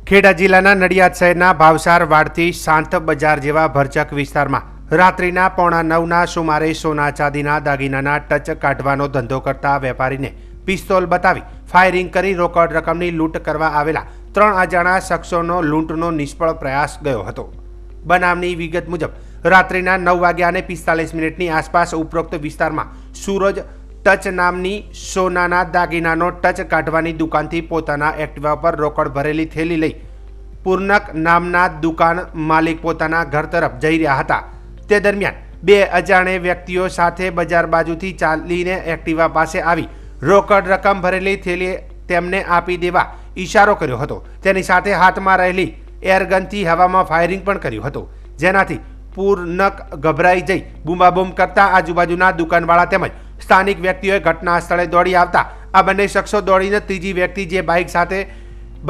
ખેડા જિલ્લાના નડિયાદ શહેરના ભાવસાર વાડથી શાંત બજાર જેવા ભરચક વિસ્તારમાં રાત્રિના 8:45ના સુમારે સોના ચાંદીના દાગીનાના ટચ કાઢવાનો ધંધો કરતા વેપારીને પિસ્તોલ બતાવી ફાયરિંગ કરી રોકડ રકમની લૂંટ કરવા આવેલા 3 અજાણા શખ્સોનો લૂંટનો નિષ્ફળ પ્રયાસ ગયો હતો। બનાવની વિગત મુજબ રાત્રિના 9:45ની આસપાસ ઉપરોક્ત વિસ્તારમાં સૂરજ ટચ નામની સોનાના દાગીનાનો ટચ કાઢવાની દુકાનથી પોતાના એક્ટિવા પર રોકડ ભરેલી થેલી લઈ પૂર્ણક નામના દુકાન માલિક પોતાના ઘર તરફ જઈ રહ્યા હતા। તે દરમિયાન 2 અજાણે વ્યક્તિઓ સાથે બજાર બાજુથી ચાલીને એક્ટિવા પાસે આવી રોકડ રકમ ભરેલી થેલી તેમને આપી દેવા ઈશારો કર્યો હતો। તેની સાથે હાથમાં રહેલી એરગનથી હવામાં ફાયરિંગ પણ કર્યું હતું, જેનાથી પૂર્ણક ગભરાઈ જઈ બૂમાબૂમ કરતા આજુબાજુના દુકાનવાળા તેમજ સ્થાનિક વ્યક્તિઓએ ઘટના સ્થળે દોડી આવતા આ બંને શખ્સો દોડીને ત્રીજી વ્યક્તિ જે બાઇક સાથે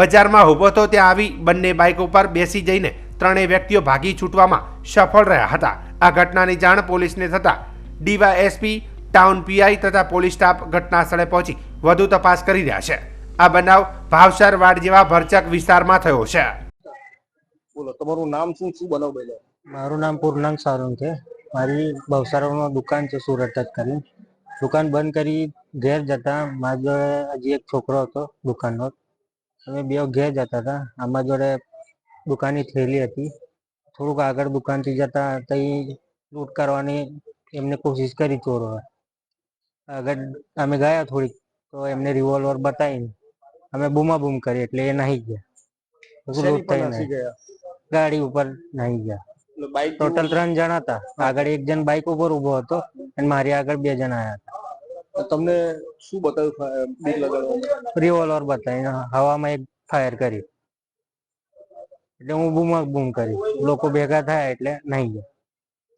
બજારમાં ઊભો હતો ત્યાં આવી બંને બાઇક ઉપર બેસી જઈને ત્રણેય વ્યક્તિઓ ભાગી છૂટવામાં સફળ રહ્યા હતા। આ ઘટનાની જાણ પોલીસને થતાં ડીવાયએસપી, ટાઉન પીઆઈ તથા પોલીસ સ્ટાફ ઘટના સ્થળે પહોંચી વધુ તપાસ કરી રહ્યા છે। આ બનાવ ભાવસર વાડ જેવા ભરચક વિસ્તારમાં થયો છે। બોલો, તમારું નામ શું બનાવ બન્યો? મારું નામ પૂર્ણાંક સારુંગ છે। મારી ભવસારમાં દુકાન છે સુરત ટચ કરી। દુકાન બંધ કરી ઘેર જતા મારા જોડે હજી એક છોકરો હતો દુકાનનો। અમે બે ઘેર જતા હતા। આમાં જોડે દુકાનની થેલી હતી। થોડુંક આગળ દુકાનથી જતા તઈ લૂંટ કરવાની એમને કોશિશ કરી ચોરોએ। આગળ અમે ગયા થોડીક તો એમને રિવોલ્વર બતાવીને અમે બૂમાબૂમ કરી એટલે એ નાહી ગયા। લૂંટ થઈ નહીં, ગાડી ઉપર નાહી ગયા। ટોટલ 3 જણા હતા। આગળ એક જણ બાઇક ઉપર ઉભો હતો અને મારી આગળ 2 જણા આવ્યા હતા। તમને શું બતાવ્યું? બીક લગાડવા રિવોલ્વર બતાવીને હવામાં એક ફાયર કરી એટલે હું બૂમ કરી, લોકો ભેગા થયા એટલે નાહી ગયા।